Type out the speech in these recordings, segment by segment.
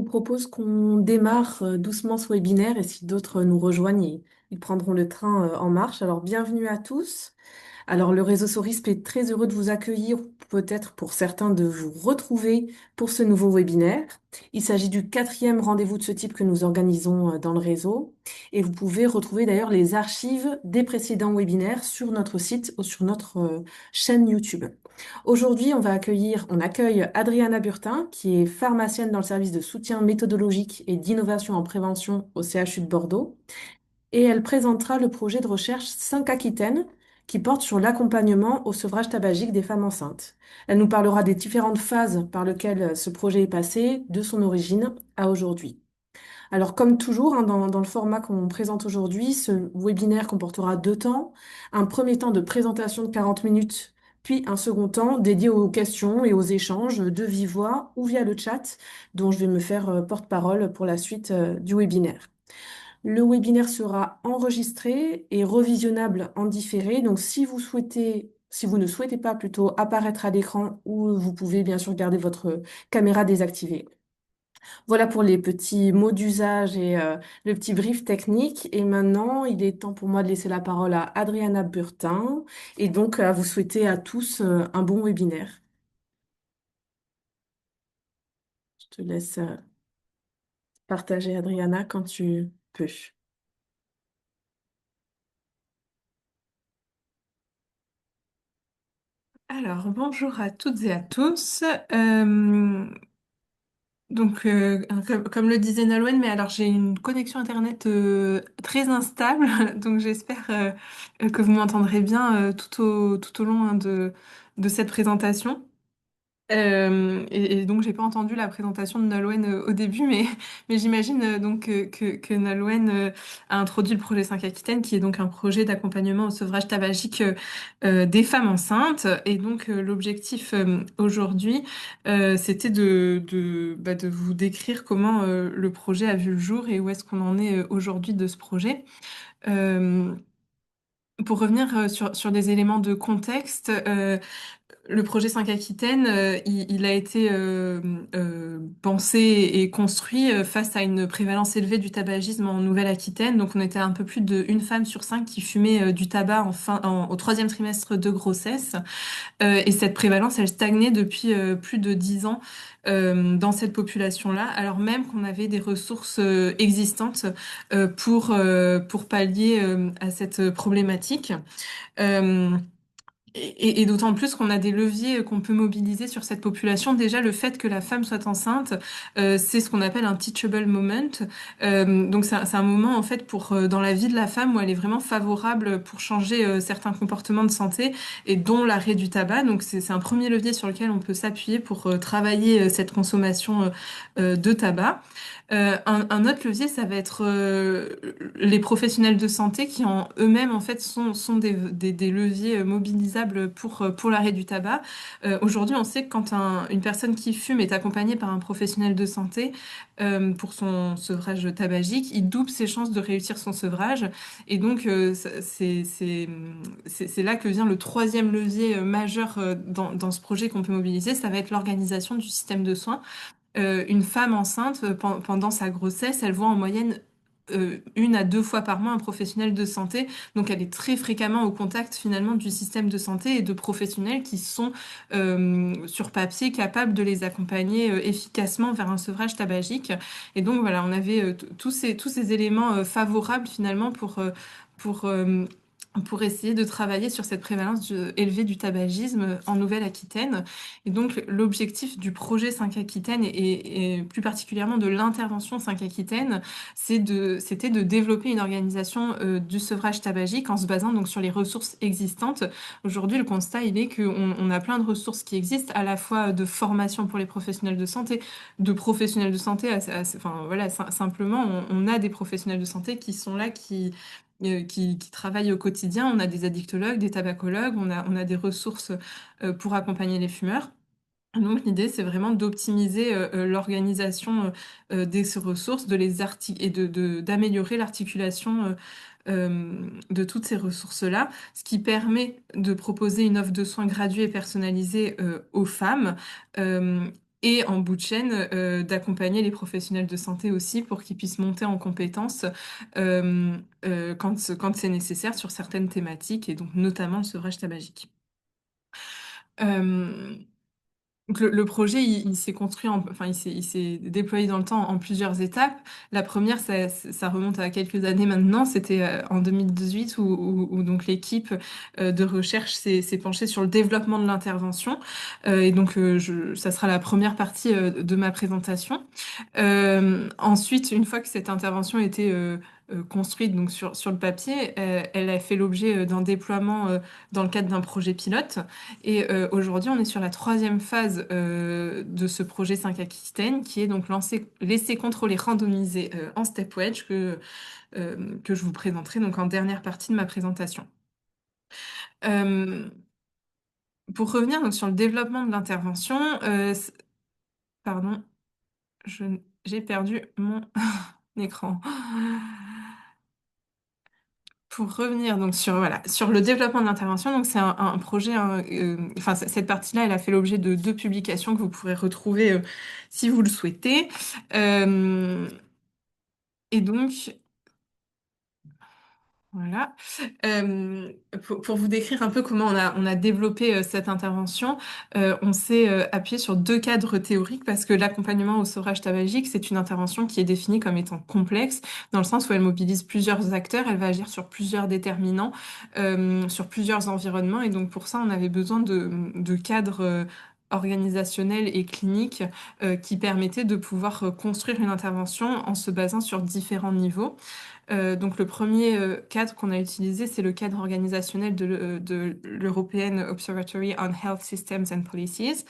vous propose qu'on démarre doucement ce webinaire et si d'autres nous rejoignent, ils prendront le train en marche. Alors, bienvenue à tous. Alors, le réseau Sorisp est très heureux de vous accueillir, peut-être pour certains de vous retrouver pour ce nouveau webinaire. Il s'agit du quatrième rendez-vous de ce type que nous organisons dans le réseau et vous pouvez retrouver d'ailleurs les archives des précédents webinaires sur notre site ou sur notre chaîne YouTube. Aujourd'hui, on accueille Adriana Burtin, qui est pharmacienne dans le service de soutien méthodologique et d'innovation en prévention au CHU de Bordeaux et elle présentera le projet de recherche 5 Aquitaine qui porte sur l'accompagnement au sevrage tabagique des femmes enceintes. Elle nous parlera des différentes phases par lesquelles ce projet est passé, de son origine à aujourd'hui. Alors, comme toujours, dans le format qu'on présente aujourd'hui, ce webinaire comportera deux temps. Un premier temps de présentation de 40 minutes, puis un second temps dédié aux questions et aux échanges de vive voix ou via le chat, dont je vais me faire porte-parole pour la suite du webinaire. Le webinaire sera enregistré et revisionnable en différé. Donc, si vous ne souhaitez pas plutôt apparaître à l'écran, ou vous pouvez bien sûr garder votre caméra désactivée. Voilà pour les petits mots d'usage et le petit brief technique. Et maintenant, il est temps pour moi de laisser la parole à Adriana Burtin et donc à vous souhaiter à tous un bon webinaire. Je te laisse partager, Adriana, quand tu peux. Alors, bonjour à toutes et à tous. Euh, comme le disait Nolwenn, mais alors j'ai une connexion Internet très instable, donc j'espère que vous m'entendrez bien tout au long hein, de cette présentation. Et donc j'ai pas entendu la présentation de Nolwenn au début, mais j'imagine que Nolwenn a introduit le projet 5 Aquitaine, qui est donc un projet d'accompagnement au sevrage tabagique des femmes enceintes. Et donc l'objectif aujourd'hui, c'était de vous décrire comment le projet a vu le jour et où est-ce qu'on en est aujourd'hui de ce projet. Euh, pour revenir sur des éléments de contexte, le projet 5 Aquitaine, il a été pensé et construit face à une prévalence élevée du tabagisme en Nouvelle-Aquitaine. Donc, on était un peu plus d'une femme sur cinq qui fumait du tabac au troisième trimestre de grossesse. Et cette prévalence, elle stagnait depuis plus de 10 ans dans cette population-là, alors même qu'on avait des ressources existantes pour pallier à cette problématique. Euh, et d'autant plus qu'on a des leviers qu'on peut mobiliser sur cette population. Déjà, le fait que la femme soit enceinte, c'est ce qu'on appelle un teachable moment. Donc, c'est un moment, en fait, dans la vie de la femme où elle est vraiment favorable pour changer certains comportements de santé et dont l'arrêt du tabac. Donc, c'est un premier levier sur lequel on peut s'appuyer pour travailler cette consommation de tabac. Un autre levier, ça va être les professionnels de santé qui en eux-mêmes en fait sont des leviers mobilisables pour l'arrêt du tabac. Aujourd'hui, on sait que quand une personne qui fume est accompagnée par un professionnel de santé pour son sevrage tabagique, il double ses chances de réussir son sevrage. Et donc, c'est là que vient le troisième levier majeur dans ce projet qu'on peut mobiliser, ça va être l'organisation du système de soins. Une femme enceinte, pendant sa grossesse, elle voit en moyenne une à deux fois par mois un professionnel de santé. Donc elle est très fréquemment au contact finalement du système de santé et de professionnels qui sont sur papier capables de les accompagner efficacement vers un sevrage tabagique. Et donc voilà, on avait tous ces éléments favorables finalement pour, euh, pour essayer de travailler sur cette prévalence élevée du tabagisme en Nouvelle-Aquitaine. Et donc, l'objectif du projet 5 Aquitaine et plus particulièrement de l'intervention 5 Aquitaine, c'était de développer une organisation du sevrage tabagique en se basant donc sur les ressources existantes. Aujourd'hui, le constat, il est qu'on a plein de ressources qui existent, à la fois de formation pour les professionnels de santé, de professionnels de santé, enfin voilà, simplement, on a des professionnels de santé qui sont là, qui travaillent au quotidien. On a des addictologues, des tabacologues, on a des ressources pour accompagner les fumeurs. Donc l'idée, c'est vraiment d'optimiser l'organisation des ressources, de les et d'améliorer l'articulation de toutes ces ressources-là, ce qui permet de proposer une offre de soins graduée et personnalisée aux femmes. Euh, et en bout de chaîne, d'accompagner les professionnels de santé aussi pour qu'ils puissent monter en compétences quand c'est nécessaire sur certaines thématiques, et donc notamment le sevrage tabagique. Euh, donc le projet, il s'est construit, enfin, il s'est déployé dans le temps en plusieurs étapes. La première, ça remonte à quelques années maintenant. C'était en 2018 où donc l'équipe de recherche s'est penchée sur le développement de l'intervention. Et donc, ça sera la première partie de ma présentation. Ensuite, une fois que cette intervention a été construite donc sur le papier, elle a fait l'objet d'un déploiement dans le cadre d'un projet pilote. Et aujourd'hui, on est sur la troisième phase de ce projet 5 Aquitaine, qui est donc laisser contrôler randomisé en step wedge que je vous présenterai donc en dernière partie de ma présentation. Euh, pour revenir donc sur le développement de l'intervention, pardon, j'ai perdu mon écran. Pour revenir donc sur, voilà, sur le développement de l'intervention, donc c'est un projet, hein, enfin cette partie-là, elle a fait l'objet de deux publications que vous pourrez retrouver si vous le souhaitez. Euh, et donc, voilà. Pour vous décrire un peu comment on a développé cette intervention, on s'est appuyé sur deux cadres théoriques parce que l'accompagnement au sevrage tabagique, c'est une intervention qui est définie comme étant complexe, dans le sens où elle mobilise plusieurs acteurs, elle va agir sur plusieurs déterminants, sur plusieurs environnements, et donc pour ça, on avait besoin de cadres organisationnels et cliniques qui permettaient de pouvoir construire une intervention en se basant sur différents niveaux. Donc le premier cadre qu'on a utilisé, c'est le cadre organisationnel de l'European Observatory on Health Systems and Policies,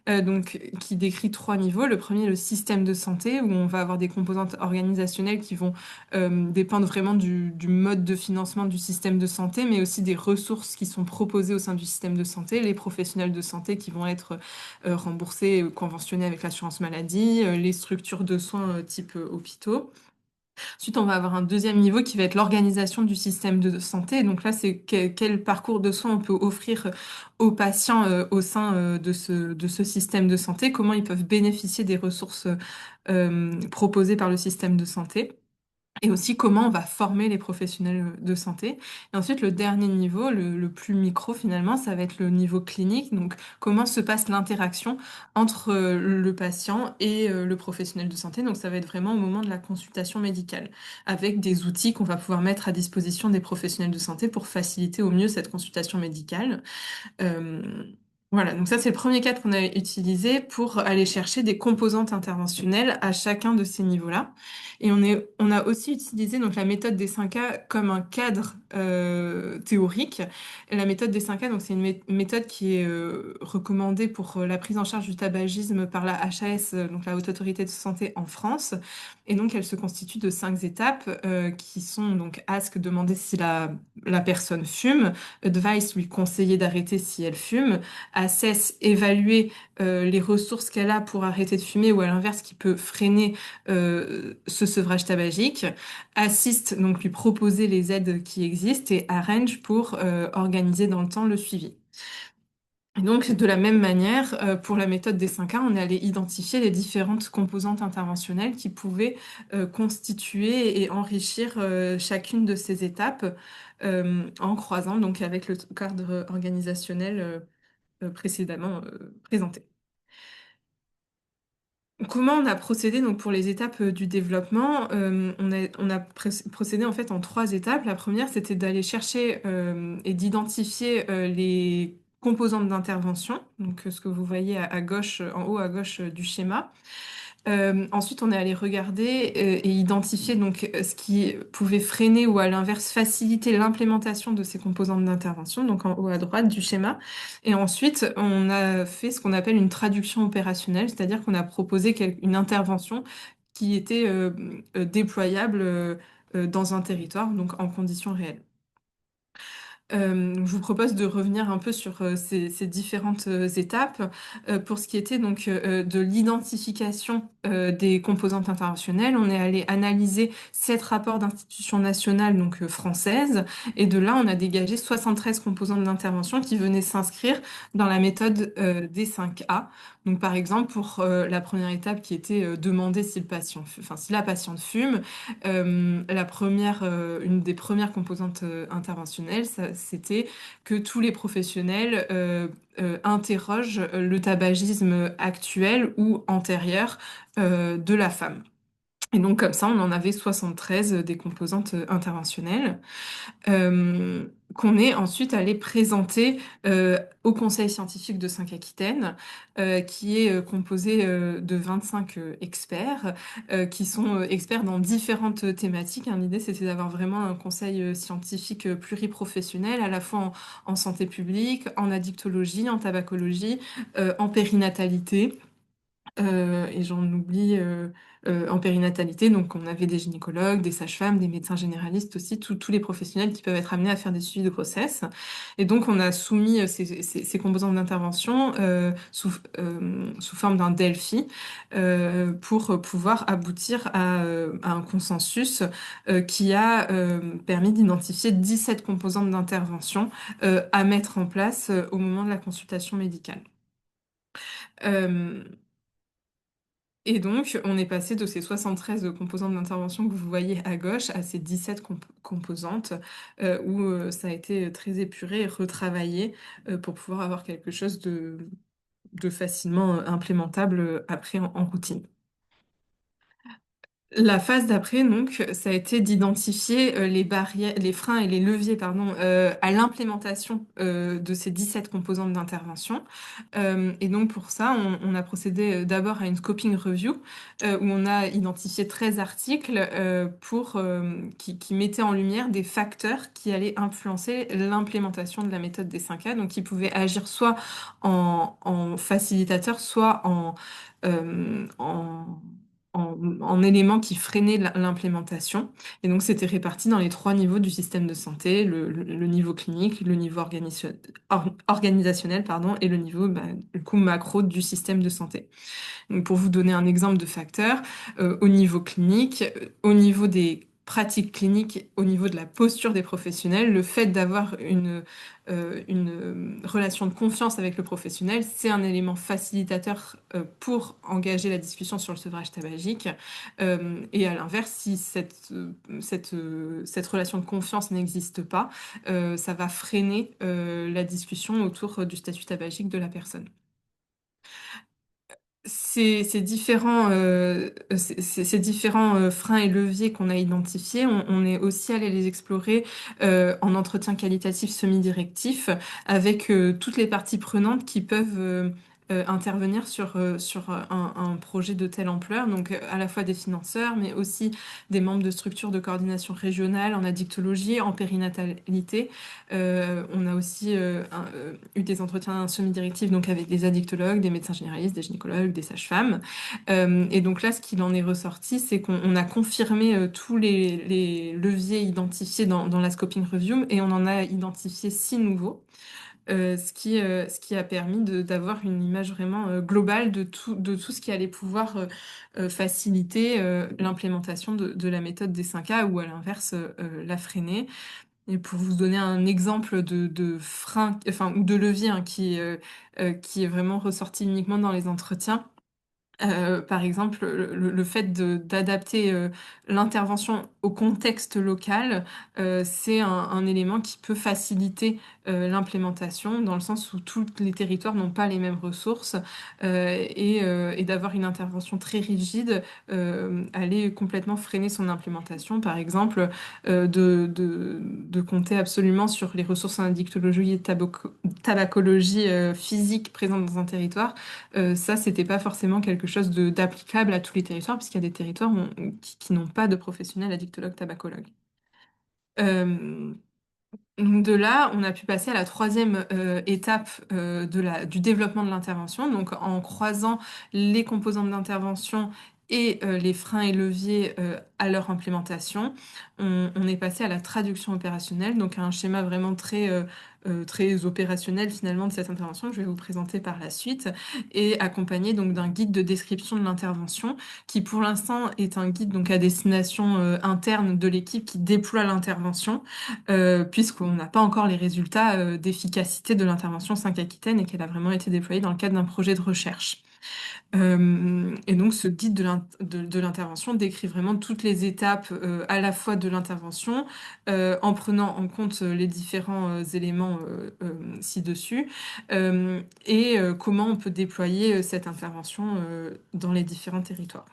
donc, qui décrit trois niveaux. Le premier, le système de santé, où on va avoir des composantes organisationnelles qui vont dépendre vraiment du mode de financement du système de santé, mais aussi des ressources qui sont proposées au sein du système de santé, les professionnels de santé qui vont être remboursés, conventionnés avec l'assurance maladie, les structures de soins type hôpitaux. Ensuite, on va avoir un deuxième niveau qui va être l'organisation du système de santé. Donc là, c'est quel parcours de soins on peut offrir aux patients au sein de ce système de santé, comment ils peuvent bénéficier des ressources proposées par le système de santé. Et aussi comment on va former les professionnels de santé. Et ensuite, le dernier niveau, le plus micro finalement, ça va être le niveau clinique. Donc, comment se passe l'interaction entre le patient et le professionnel de santé. Donc, ça va être vraiment au moment de la consultation médicale, avec des outils qu'on va pouvoir mettre à disposition des professionnels de santé pour faciliter au mieux cette consultation médicale. Euh, voilà, donc ça c'est le premier cadre qu'on a utilisé pour aller chercher des composantes interventionnelles à chacun de ces niveaux-là. Et on a aussi utilisé donc la méthode des 5A comme un cadre théorique. Et la méthode des 5A, donc c'est une méthode qui est recommandée pour la prise en charge du tabagisme par la HAS, donc la Haute Autorité de Santé en France. Et donc elle se constitue de 5 étapes qui sont donc ask, demander si la personne fume, advice, lui conseiller d'arrêter si elle fume, assess, évaluer les ressources qu'elle a pour arrêter de fumer ou à l'inverse qui peut freiner ce sevrage tabagique, assist, donc lui proposer les aides qui existent, et arrange pour organiser dans le temps le suivi. Et donc, de la même manière, pour la méthode des 5A, on est allé identifier les différentes composantes interventionnelles qui pouvaient constituer et enrichir chacune de ces étapes en croisant donc avec le cadre organisationnel précédemment présenté. Comment on a procédé donc pour les étapes du développement? On a procédé en fait en trois étapes. La première, c'était d'aller chercher et d'identifier les composantes d'intervention, donc ce que vous voyez à gauche, en haut à gauche du schéma. Ensuite, on est allé regarder et identifier donc ce qui pouvait freiner ou à l'inverse faciliter l'implémentation de ces composantes d'intervention, donc en haut à droite du schéma. Et ensuite, on a fait ce qu'on appelle une traduction opérationnelle, c'est-à-dire qu'on a proposé une intervention qui était déployable dans un territoire, donc en conditions réelles. Je vous propose de revenir un peu sur ces différentes étapes. Pour ce qui était donc de l'identification des composantes interventionnelles, on est allé analyser 7 rapports d'institutions nationales donc françaises, et de là on a dégagé 73 composantes d'intervention qui venaient s'inscrire dans la méthode des 5A. Donc par exemple pour la première étape qui était demander si le patient, enfin si la patiente fume, une des premières composantes interventionnelles, c'était que tous les professionnels interrogent le tabagisme actuel ou antérieur de la femme. Et donc comme ça, on en avait 73 des composantes interventionnelles qu'on est ensuite allé présenter au Conseil scientifique de 5 Aquitaine, qui est composé de 25 experts, qui sont experts dans différentes thématiques, hein. L'idée, c'était d'avoir vraiment un conseil scientifique pluriprofessionnel, à la fois en santé publique, en addictologie, en tabacologie, en périnatalité. Et j'en oublie en périnatalité, donc on avait des gynécologues, des sages-femmes, des médecins généralistes aussi, tous les professionnels qui peuvent être amenés à faire des suivis de grossesse. Et donc on a soumis ces composantes d'intervention sous forme d'un Delphi pour pouvoir aboutir à un consensus qui a permis d'identifier 17 composantes d'intervention à mettre en place au moment de la consultation médicale. Euh, Et donc, on est passé de ces 73 composantes d'intervention que vous voyez à gauche à ces 17 composantes où ça a été très épuré et retravaillé pour pouvoir avoir quelque chose de facilement implémentable après en routine. La phase d'après, donc, ça a été d'identifier les barrières, les freins et les leviers, pardon, à l'implémentation de ces 17 composantes d'intervention. Et donc, pour ça, on a procédé d'abord à une scoping review, où on a identifié 13 articles qui mettaient en lumière des facteurs qui allaient influencer l'implémentation de la méthode des 5A, donc qui pouvaient agir soit en facilitateur, soit en éléments qui freinaient l'implémentation. Et donc, c'était réparti dans les 3 niveaux du système de santé, le niveau clinique, le niveau organisationnel, pardon, et le niveau, bah, du coup, macro du système de santé. Donc, pour vous donner un exemple de facteur, au niveau clinique, au niveau des pratiques cliniques, au niveau de la posture des professionnels, le fait d'avoir une relation de confiance avec le professionnel, c'est un élément facilitateur pour engager la discussion sur le sevrage tabagique. Et à l'inverse, si cette relation de confiance n'existe pas, ça va freiner la discussion autour du statut tabagique de la personne. Ces différents freins et leviers qu'on a identifiés, on est aussi allé les explorer en entretien qualitatif semi-directif avec toutes les parties prenantes qui peuvent intervenir sur un projet de telle ampleur, donc à la fois des financeurs, mais aussi des membres de structures de coordination régionale en addictologie, en périnatalité. On a aussi eu des entretiens semi-directifs donc avec des addictologues, des médecins généralistes, des gynécologues, des sages-femmes. Et donc là, ce qu'il en est ressorti, c'est qu'on a confirmé tous les leviers identifiés dans la scoping review et on en a identifié 6 nouveaux. Ce qui a permis d'avoir une image vraiment globale de tout ce qui allait pouvoir faciliter l'implémentation de la méthode des 5A ou à l'inverse la freiner. Et pour vous donner un exemple de frein, enfin, ou de levier hein, qui est vraiment ressorti uniquement dans les entretiens, par exemple, le fait d'adapter l'intervention au contexte local, c'est un élément qui peut faciliter l'implémentation dans le sens où tous les territoires n'ont pas les mêmes ressources et d'avoir une intervention très rigide allait complètement freiner son implémentation. Par exemple, de compter absolument sur les ressources en addictologie et tabacologie physique présentes dans un territoire ça, c'était pas forcément quelque chose d'applicable à tous les territoires, puisqu'il y a des territoires qui n'ont pas de professionnels addictologues, tabacologues. Euh, donc de là, on a pu passer à la troisième étape du développement de l'intervention, donc en croisant les composantes d'intervention et les freins et leviers à leur implémentation, on est passé à la traduction opérationnelle, donc à un schéma vraiment très opérationnel finalement de cette intervention que je vais vous présenter par la suite, et accompagné donc d'un guide de description de l'intervention qui pour l'instant est un guide donc à destination interne de l'équipe qui déploie l'intervention, puisqu'on n'a pas encore les résultats d'efficacité de l'intervention 5 Aquitaine et qu'elle a vraiment été déployée dans le cadre d'un projet de recherche. Et donc, ce guide de l'intervention décrit vraiment toutes les étapes à la fois de l'intervention, en prenant en compte les différents éléments ci-dessus, et comment on peut déployer cette intervention dans les différents territoires.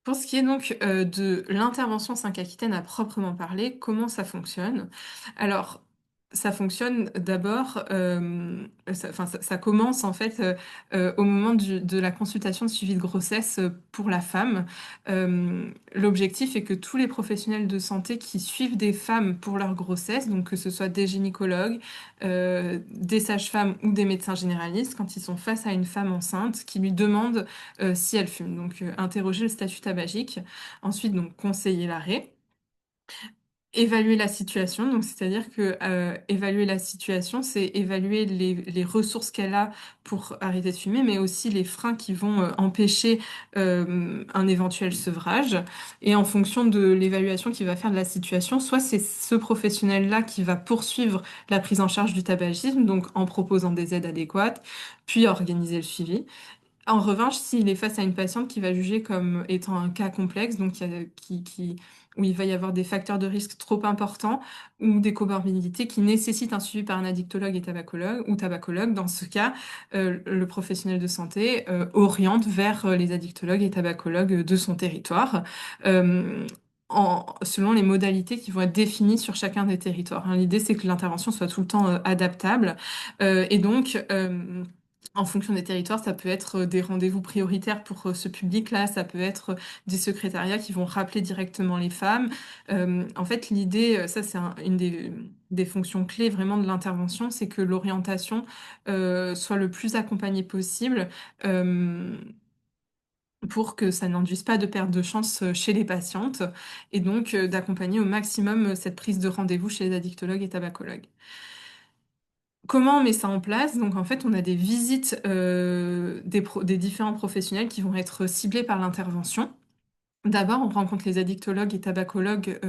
Pour ce qui est donc de l'intervention 5 Aquitaine à proprement parler, comment ça fonctionne? Alors, ça fonctionne d'abord, ça commence en fait au moment de la consultation de suivi de grossesse pour la femme. L'objectif est que tous les professionnels de santé qui suivent des femmes pour leur grossesse, donc que ce soit des gynécologues, des sages-femmes ou des médecins généralistes, quand ils sont face à une femme enceinte, qui lui demandent si elle fume. Donc, interroger le statut tabagique. Ensuite, donc, conseiller l'arrêt. Évaluer la situation, donc c'est-à-dire que évaluer la situation, c'est évaluer les ressources qu'elle a pour arrêter de fumer, mais aussi les freins qui vont empêcher un éventuel sevrage. Et en fonction de l'évaluation qu'il va faire de la situation, soit c'est ce professionnel-là qui va poursuivre la prise en charge du tabagisme, donc en proposant des aides adéquates, puis organiser le suivi. En revanche, s'il est face à une patiente qui va juger comme étant un cas complexe, donc où il va y avoir des facteurs de risque trop importants ou des comorbidités qui nécessitent un suivi par un addictologue et tabacologue ou tabacologue, dans ce cas, le professionnel de santé oriente vers les addictologues et tabacologues de son territoire. euh, selon les modalités qui vont être définies sur chacun des territoires, hein. L'idée, c'est que l'intervention soit tout le temps adaptable. Et donc, en fonction des territoires, ça peut être des rendez-vous prioritaires pour ce public-là, ça peut être des secrétariats qui vont rappeler directement les femmes. En fait, l'idée, ça c'est une des fonctions clés vraiment de l'intervention, c'est que l'orientation soit le plus accompagnée possible euh, pour que ça n'induise pas de perte de chance chez les patientes et donc d'accompagner au maximum cette prise de rendez-vous chez les addictologues et tabacologues. Comment on met ça en place? Donc en fait, on a des visites des différents professionnels qui vont être ciblés par l'intervention. D'abord, on rencontre les addictologues et tabacologues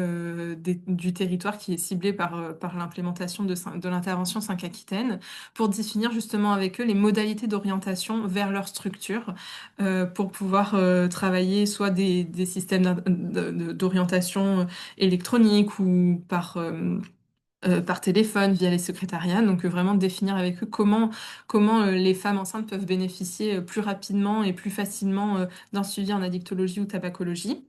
du territoire qui est ciblé par l'implémentation de l'intervention 5 Aquitaine pour définir justement avec eux les modalités d'orientation vers leur structure pour pouvoir travailler soit des systèmes d'orientation électronique ou par téléphone, via les secrétariats. Donc vraiment définir avec eux comment les femmes enceintes peuvent bénéficier plus rapidement et plus facilement d'un suivi en addictologie ou tabacologie.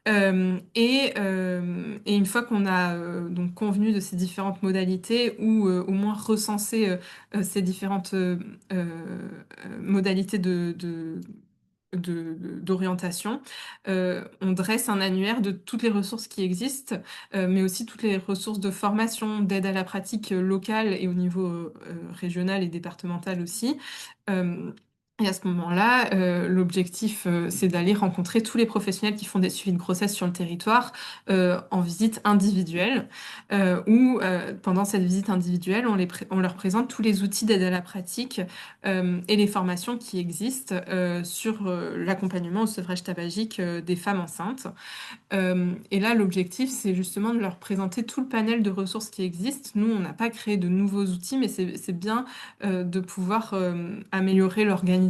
Et une fois qu'on a donc convenu de ces différentes modalités ou au moins recensé ces différentes modalités d'orientation, on dresse un annuaire de toutes les ressources qui existent, mais aussi toutes les ressources de formation, d'aide à la pratique locale et au niveau régional et départemental aussi. Euh, et à ce moment-là, l'objectif, c'est d'aller rencontrer tous les professionnels qui font des suivis de grossesse sur le territoire en visite individuelle, où pendant cette visite individuelle, on leur présente tous les outils d'aide à la pratique et les formations qui existent sur l'accompagnement au sevrage tabagique des femmes enceintes. Et là, l'objectif, c'est justement de leur présenter tout le panel de ressources qui existent. Nous, on n'a pas créé de nouveaux outils, mais c'est bien de pouvoir améliorer l'organisation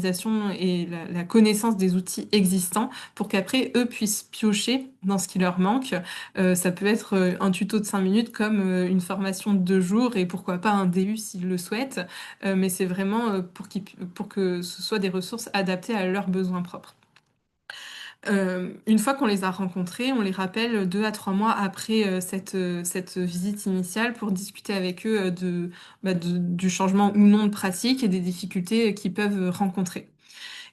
et la connaissance des outils existants pour qu'après, eux puissent piocher dans ce qui leur manque. Ça peut être un tuto de 5 minutes comme une formation de 2 jours et pourquoi pas un DU s'ils le souhaitent. Mais c'est vraiment pour que ce soit des ressources adaptées à leurs besoins propres. Une fois qu'on les a rencontrés, on les rappelle 2 à 3 mois après cette visite initiale pour discuter avec eux du changement ou non de pratique et des difficultés qu'ils peuvent rencontrer.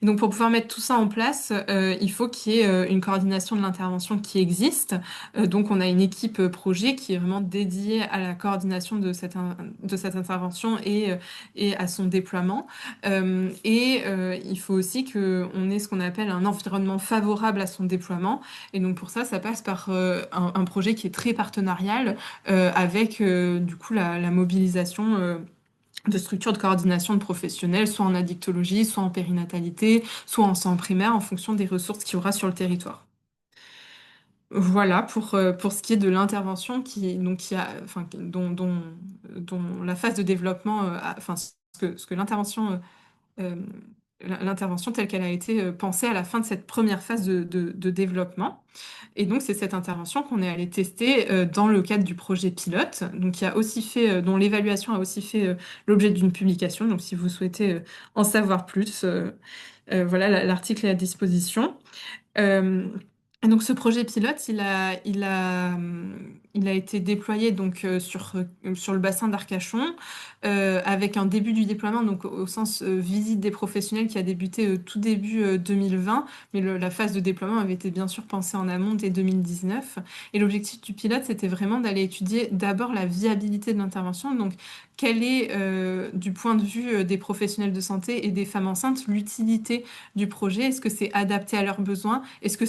Et donc pour pouvoir mettre tout ça en place, il faut qu'il y ait une coordination de l'intervention qui existe. Donc on a une équipe projet qui est vraiment dédiée à la coordination de cette intervention et à son déploiement. Il faut aussi qu'on ait ce qu'on appelle un environnement favorable à son déploiement. Et donc pour ça, ça passe par un projet qui est très partenarial avec du coup la mobilisation de structures de coordination de professionnels, soit en addictologie, soit en périnatalité, soit en soins primaire, en fonction des ressources qu'il y aura sur le territoire. Voilà pour ce qui est de l'intervention enfin, dont la phase de développement, enfin, ce que euh, l'intervention telle qu'elle a été pensée à la fin de cette première phase de développement. Et donc, c'est cette intervention qu'on est allé tester dans le cadre du projet pilote, donc qui a aussi fait, dont l'évaluation a aussi fait l'objet d'une publication. Donc, si vous souhaitez en savoir plus, voilà, l'article est à disposition. Euh, et donc ce projet pilote, il a été déployé donc sur le bassin d'Arcachon avec un début du déploiement donc au sens visite des professionnels qui a débuté tout début 2020, mais la phase de déploiement avait été bien sûr pensée en amont dès 2019. Et l'objectif du pilote, c'était vraiment d'aller étudier d'abord la viabilité de l'intervention, donc quelle est du point de vue des professionnels de santé et des femmes enceintes l'utilité du projet? Est-ce que c'est adapté à leurs besoins? Est-ce que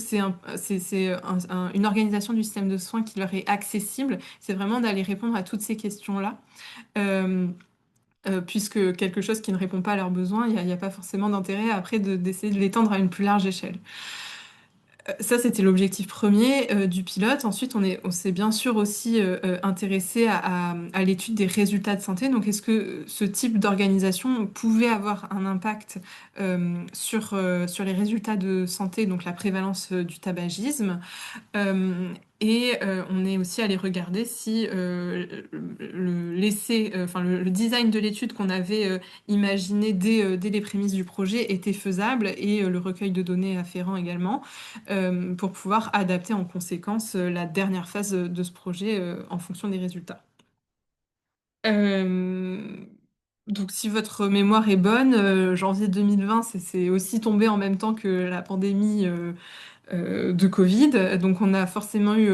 une organisation du système de soins qui leur est accessible? C'est vraiment d'aller répondre à toutes ces questions-là. Euh, Puisque quelque chose qui ne répond pas à leurs besoins, il n'y a pas forcément d'intérêt après d'essayer de l'étendre à une plus large échelle. Ça, c'était l'objectif premier du pilote. Ensuite, on s'est bien sûr aussi intéressé à l'étude des résultats de santé. Donc, est-ce que ce type d'organisation pouvait avoir un impact sur les résultats de santé, donc la prévalence du tabagisme? Euh, on est aussi allé regarder si enfin, le design de l'étude qu'on avait imaginé dès les prémices du projet était faisable et le recueil de données afférent également pour pouvoir adapter en conséquence la dernière phase de ce projet en fonction des résultats. Euh, donc, si votre mémoire est bonne, janvier 2020, c'est aussi tombé en même temps que la pandémie de Covid. Donc on a forcément eu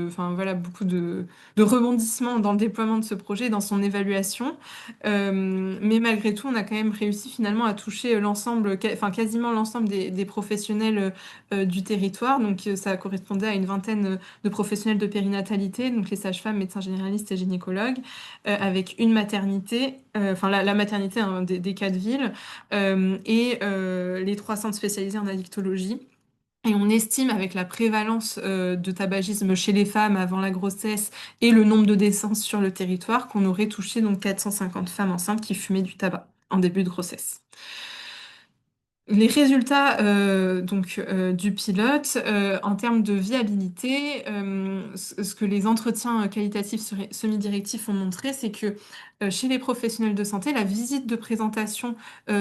enfin voilà, de rebondissements dans le déploiement de ce projet, dans son évaluation. Mais malgré tout, on a quand même réussi finalement à toucher enfin quasiment l'ensemble des professionnels du territoire. Donc ça correspondait à une vingtaine de professionnels de périnatalité, donc les sages-femmes, médecins généralistes et gynécologues, avec une maternité, enfin la maternité hein, des quatre villes, les trois centres spécialisés en addictologie. Et on estime avec la prévalence de tabagisme chez les femmes avant la grossesse et le nombre de naissances sur le territoire qu'on aurait touché donc 450 femmes enceintes qui fumaient du tabac en début de grossesse. Les résultats du pilote en termes de viabilité, ce que les entretiens qualitatifs semi-directifs ont montré, c'est que chez les professionnels de santé, la visite de présentation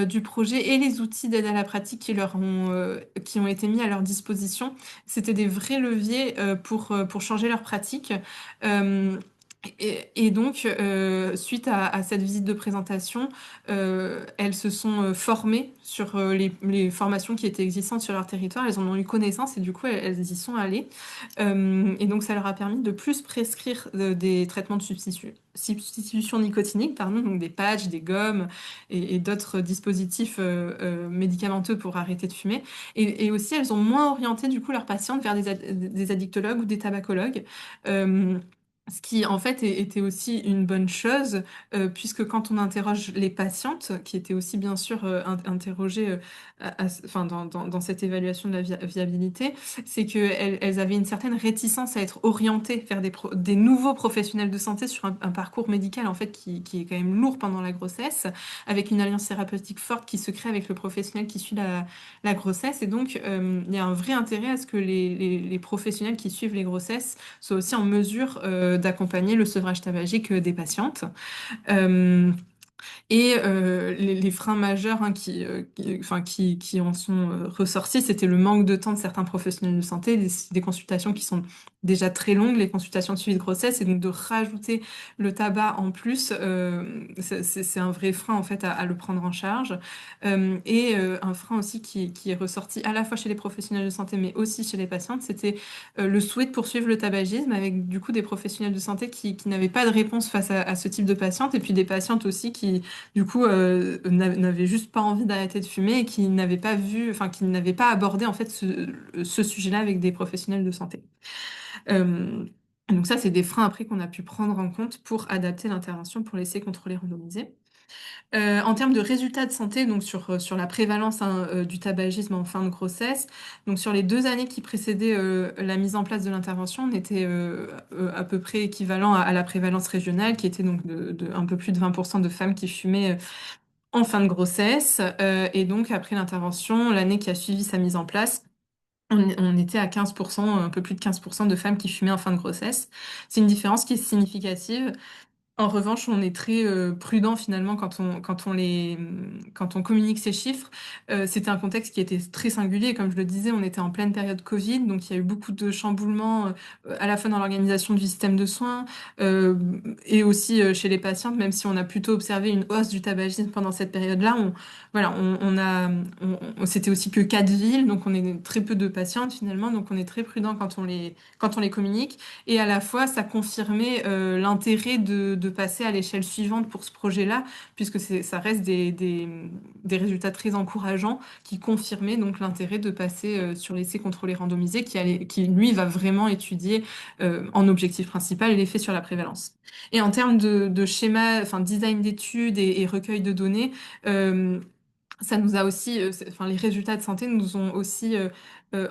du projet et les outils d'aide à la pratique qui ont été mis à leur disposition, c'était des vrais leviers pour changer leur pratique. Euh, Suite à cette visite de présentation, elles se sont formées sur les formations qui étaient existantes sur leur territoire. Elles en ont eu connaissance et du coup, elles y sont allées. Et donc, ça leur a permis de plus prescrire des traitements de substitution nicotinique, pardon, donc des patchs, des gommes et d'autres dispositifs médicamenteux pour arrêter de fumer. Et aussi, elles ont moins orienté du coup leurs patientes vers des addictologues ou des tabacologues. Euh, Ce qui en fait était aussi une bonne chose, puisque quand on interroge les patientes, qui étaient aussi bien sûr interrogées enfin, dans cette évaluation de la viabilité, c'est qu'elles avaient une certaine réticence à être orientées vers des nouveaux professionnels de santé sur un parcours médical en fait qui est quand même lourd pendant la grossesse, avec une alliance thérapeutique forte qui se crée avec le professionnel qui suit la grossesse. Et donc, il y a un vrai intérêt à ce que les professionnels qui suivent les grossesses soient aussi en mesure d'accompagner le sevrage tabagique des patientes. Euh, les freins majeurs hein, enfin, qui en sont ressortis, c'était le manque de temps de certains professionnels de santé, des consultations qui sont déjà très longues, les consultations de suivi de grossesse, et donc de rajouter le tabac en plus, c'est un vrai frein en fait à le prendre en charge. Un frein aussi qui est ressorti à la fois chez les professionnels de santé, mais aussi chez les patientes, c'était le souhait de poursuivre le tabagisme avec du coup des professionnels de santé qui n'avaient pas de réponse face à ce type de patientes, et puis des patientes aussi qui du coup n'avaient juste pas envie d'arrêter de fumer et qui n'avaient pas vu, enfin qui n'avaient pas abordé en fait ce sujet-là avec des professionnels de santé. Euh, donc ça, c'est des freins après qu'on a pu prendre en compte pour adapter l'intervention pour laisser contrôler randomiser. En termes de résultats de santé, donc sur la prévalence du tabagisme en fin de grossesse, donc sur les 2 années qui précédaient la mise en place de l'intervention, on était à peu près équivalent à la prévalence régionale, qui était donc de un peu plus de 20% de femmes qui fumaient en fin de grossesse. Et donc après l'intervention, l'année qui a suivi sa mise en place, on était à 15%, un peu plus de 15% de femmes qui fumaient en fin de grossesse. C'est une différence qui est significative. En revanche, on est très prudent finalement quand on communique ces chiffres. C'était un contexte qui était très singulier. Comme je le disais, on était en pleine période Covid, donc il y a eu beaucoup de chamboulements à la fois dans l'organisation du système de soins euh, et aussi chez les patientes, même si on a plutôt observé une hausse du tabagisme pendant cette période-là. Voilà, c'était aussi que 4 villes, donc on est très peu de patientes finalement, donc on est très prudent quand on les communique. Et à la fois, ça confirmait l'intérêt de passer à l'échelle suivante pour ce projet-là, puisque ça reste des résultats très encourageants qui confirmaient donc l'intérêt de passer sur l'essai contrôlé randomisé qui, lui, va vraiment étudier en objectif principal l'effet sur la prévalence. Et en termes de schéma, enfin design d'études et recueil de données, euh, ça nous a aussi, enfin, les résultats de santé nous ont aussi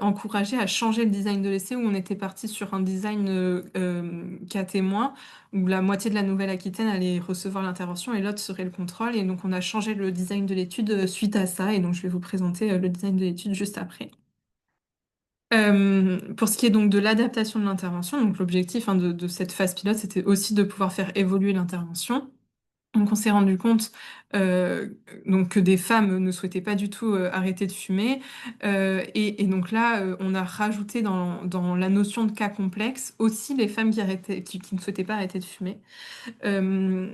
encouragé à changer le design de l'essai où on était parti sur un design cas témoin où la moitié de la Nouvelle-Aquitaine allait recevoir l'intervention et l'autre serait le contrôle. Et donc on a changé le design de l'étude suite à ça. Et donc je vais vous présenter le design de l'étude juste après. Pour ce qui est donc de l'adaptation de l'intervention, donc l'objectif de cette phase pilote, c'était aussi de pouvoir faire évoluer l'intervention. Donc on s'est rendu compte euh, donc que des femmes ne souhaitaient pas du tout arrêter de fumer. Et donc là, on a rajouté dans la notion de cas complexe aussi les femmes qui ne souhaitaient pas arrêter de fumer. Euh,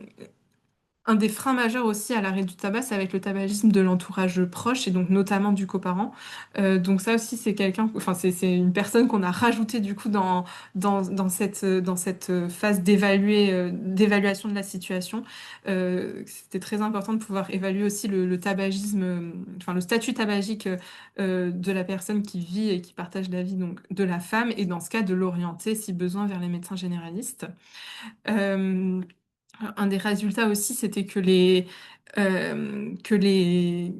un des freins majeurs aussi à l'arrêt du tabac, ça va être le tabagisme de l'entourage proche et donc notamment du coparent. Donc ça aussi, c'est enfin c'est une personne qu'on a rajoutée du coup dans cette phase d'évaluation de la situation. C'était très important de pouvoir évaluer aussi le tabagisme, enfin le statut tabagique de la personne qui vit et qui partage la vie donc de la femme et dans ce cas de l'orienter si besoin vers les médecins généralistes. Euh, un des résultats aussi, c'était euh, que les,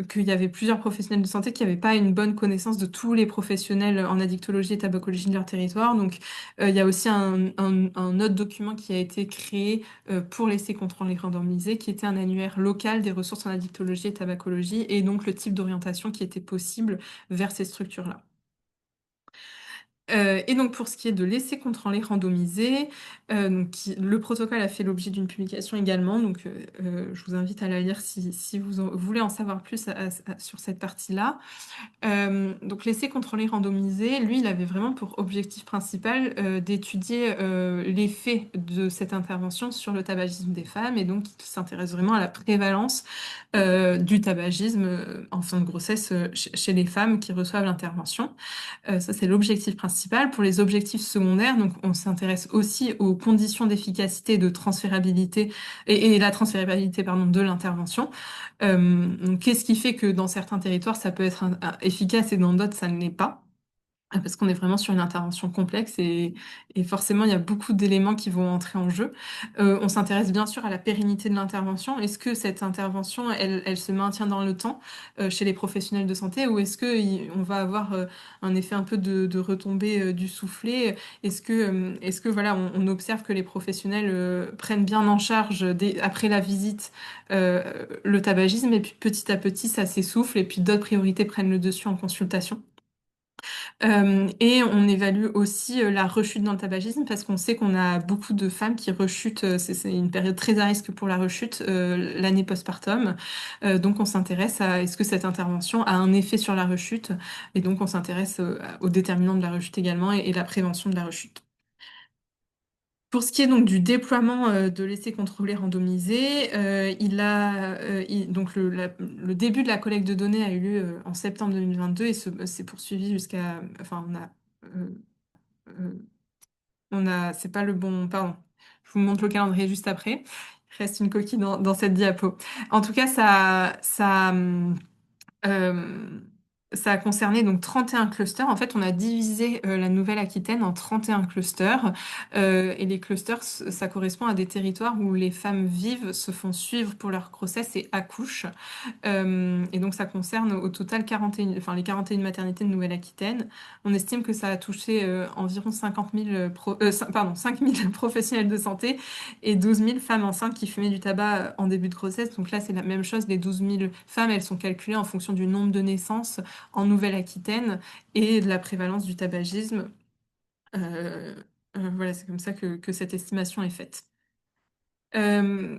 qu'il y avait plusieurs professionnels de santé qui n'avaient pas une bonne connaissance de tous les professionnels en addictologie et tabacologie de leur territoire. Donc, il y a aussi un autre document qui a été créé pour laisser contrôler randomisé, qui était un annuaire local des ressources en addictologie et tabacologie, et donc le type d'orientation qui était possible vers ces structures-là. Et donc pour ce qui est de l'essai contrôlé randomisé, le protocole a fait l'objet d'une publication également, donc je vous invite à la lire si voulez en savoir plus sur cette partie-là. Donc l'essai contrôlé randomisé, lui, il avait vraiment pour objectif principal d'étudier l'effet de cette intervention sur le tabagisme des femmes, et donc il s'intéresse vraiment à la prévalence du tabagisme en fin de grossesse chez les femmes qui reçoivent l'intervention. Ça, c'est l'objectif principal. Pour les objectifs secondaires, donc, on s'intéresse aussi aux conditions d'efficacité et de transférabilité et la transférabilité, pardon, de l'intervention. Donc, qu'est-ce qui fait que dans certains territoires, ça peut être efficace et dans d'autres, ça ne l'est pas? Parce qu'on est vraiment sur une intervention complexe et forcément, il y a beaucoup d'éléments qui vont entrer en jeu. On s'intéresse bien sûr à la pérennité de l'intervention. Est-ce que cette intervention, elle se maintient dans le temps chez les professionnels de santé ou est-ce que on va avoir un effet un peu de retombée du soufflet? Est-ce que voilà, on observe que les professionnels prennent bien en charge après la visite le tabagisme et puis petit à petit, ça s'essouffle et puis d'autres priorités prennent le dessus en consultation. Et on évalue aussi la rechute dans le tabagisme parce qu'on sait qu'on a beaucoup de femmes qui rechutent. C'est une période très à risque pour la rechute, l'année postpartum. Donc on s'intéresse à est-ce que cette intervention a un effet sur la rechute. Et donc on s'intéresse aux déterminants de la rechute également et la prévention de la rechute. Pour ce qui est donc du déploiement de l'essai contrôlé randomisé, donc le début de la collecte de données a eu lieu en septembre 2022 et s'est poursuivi jusqu'à, enfin euh, euh, c'est pas le bon, pardon. Je vous montre le calendrier juste après. Il reste une coquille dans cette diapo. En tout cas, euh, ça a concerné donc 31 clusters. En fait, on a divisé la Nouvelle-Aquitaine en 31 clusters. Et les clusters, ça correspond à des territoires où les femmes vivent, se font suivre pour leur grossesse et accouchent. Et donc ça concerne au total 41, enfin, les 41 maternités de Nouvelle-Aquitaine. On estime que ça a touché environ 50 000, pardon, 5 000 professionnels de santé et 12 000 femmes enceintes qui fumaient du tabac en début de grossesse. Donc là, c'est la même chose. Les 12 000 femmes, elles sont calculées en fonction du nombre de naissances en Nouvelle-Aquitaine et de la prévalence du tabagisme. Euh, voilà, c'est comme ça que cette estimation est faite. Euh,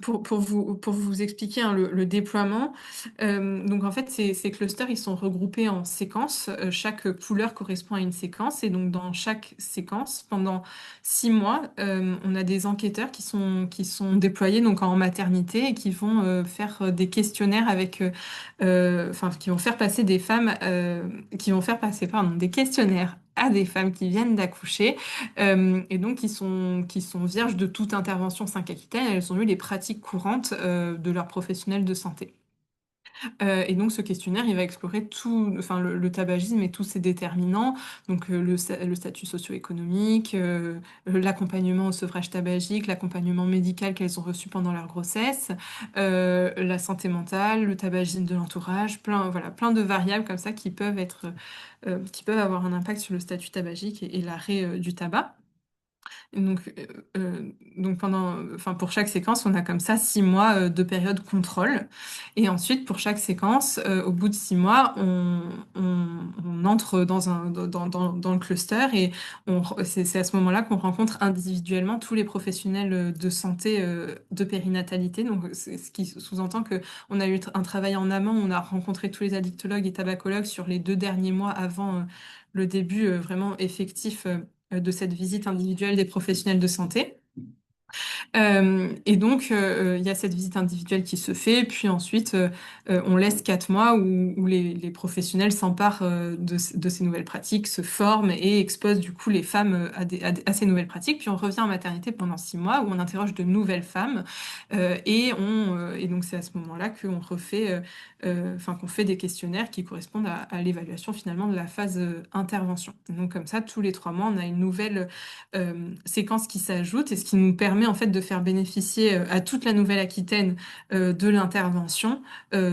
pour vous expliquer hein, le déploiement, donc en fait ces clusters ils sont regroupés en séquences. Chaque couleur correspond à une séquence et donc dans chaque séquence, pendant 6 mois, on a des enquêteurs qui sont déployés donc en maternité et qui vont faire des questionnaires enfin qui vont faire passer des femmes, qui vont faire passer pardon, des questionnaires à des femmes qui viennent d'accoucher et donc qui sont vierges de toute intervention 5 Aquitaine. Elles ont eu les pratiques courantes de leurs professionnels de santé. Et donc ce questionnaire, il va explorer tout, enfin le tabagisme et tous ses déterminants, donc le statut socio-économique, l'accompagnement au sevrage tabagique, l'accompagnement médical qu'elles ont reçu pendant leur grossesse, la santé mentale, le tabagisme de l'entourage, voilà, plein de variables comme ça qui peuvent avoir un impact sur le statut tabagique et l'arrêt du tabac. Donc, enfin, pour chaque séquence, on a comme ça 6 mois de période contrôle. Et ensuite, pour chaque séquence, au bout de 6 mois, on entre dans le cluster et c'est à ce moment-là qu'on rencontre individuellement tous les professionnels de santé de périnatalité. Donc, c'est ce qui sous-entend que on a eu un travail en amont, on a rencontré tous les addictologues et tabacologues sur les 2 derniers mois avant le début vraiment effectif de cette visite individuelle des professionnels de santé. Et donc, il y a cette visite individuelle qui se fait, puis ensuite, on laisse 4 mois où les professionnels s'emparent de ces nouvelles pratiques, se forment et exposent du coup les femmes à ces nouvelles pratiques. Puis on revient en maternité pendant 6 mois où on interroge de nouvelles femmes et donc c'est à ce moment-là qu'on refait, enfin qu'on fait des questionnaires qui correspondent à l'évaluation finalement de la phase intervention. Et donc comme ça, tous les 3 mois, on a une nouvelle séquence qui s'ajoute et ce qui nous permet en fait de faire bénéficier à toute la Nouvelle-Aquitaine de l'intervention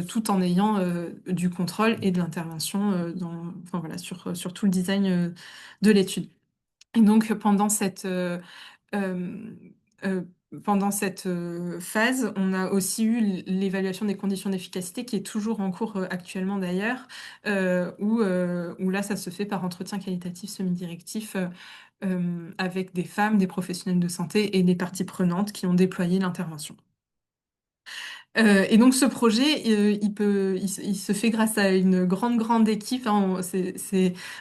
tout en ayant du contrôle et de l'intervention enfin, voilà, sur tout le design de l'étude. Et donc euh, euh, pendant cette phase, on a aussi eu l'évaluation des conditions d'efficacité qui est toujours en cours actuellement d'ailleurs, où là ça se fait par entretien qualitatif semi-directif avec des femmes, des professionnels de santé et des parties prenantes qui ont déployé l'intervention. Et donc ce projet, il se fait grâce à une grande équipe, hein.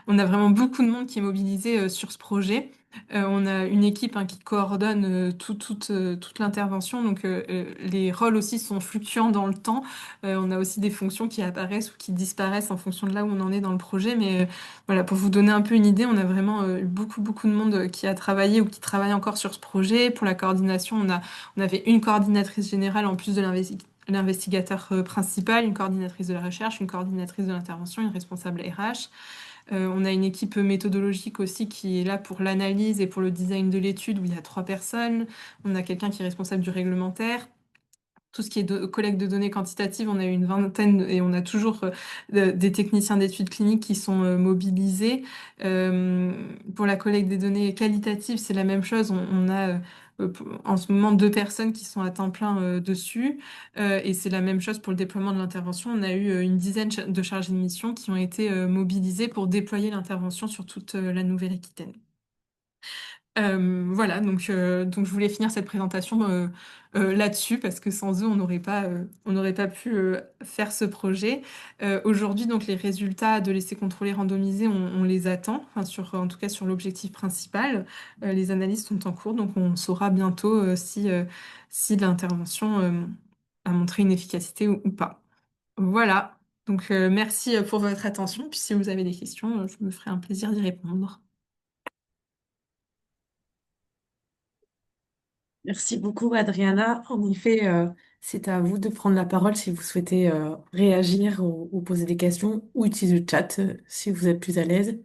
On a vraiment beaucoup de monde qui est mobilisé sur ce projet. On a une équipe hein, qui coordonne toute l'intervention, donc les rôles aussi sont fluctuants dans le temps. On a aussi des fonctions qui apparaissent ou qui disparaissent en fonction de là où on en est dans le projet. Mais voilà, pour vous donner un peu une idée, on a vraiment eu beaucoup de monde qui a travaillé ou qui travaille encore sur ce projet. Pour la coordination, on avait une coordinatrice générale en plus de l'investigateur principal, une coordinatrice de la recherche, une coordinatrice de l'intervention, une responsable RH. On a une équipe méthodologique aussi qui est là pour l'analyse et pour le design de l'étude où il y a 3 personnes. On a quelqu'un qui est responsable du réglementaire. tout ce qui est collecte de données quantitatives, on a eu une vingtaine et on a toujours des techniciens d'études cliniques qui sont mobilisés. Euh, pour la collecte des données qualitatives, c'est la même chose. On a en ce moment 2 personnes qui sont à temps plein dessus. Et c'est la même chose pour le déploiement de l'intervention. On a eu une dizaine de chargés de mission qui ont été mobilisés pour déployer l'intervention sur toute la Nouvelle-Aquitaine. Voilà, donc je voulais finir cette présentation là-dessus parce que sans eux, on n'aurait pas pu faire ce projet. Aujourd'hui, donc les résultats de l'essai contrôlé randomisé, on les attend, enfin, en tout cas sur l'objectif principal. Les analyses sont en cours, donc on saura bientôt si l'intervention a montré une efficacité ou pas. Voilà, donc merci pour votre attention. Puis si vous avez des questions, je me ferai un plaisir d'y répondre. Merci beaucoup, Adriana. En effet, c'est à vous de prendre la parole si vous souhaitez réagir ou poser des questions ou utiliser le chat si vous êtes plus à l'aise.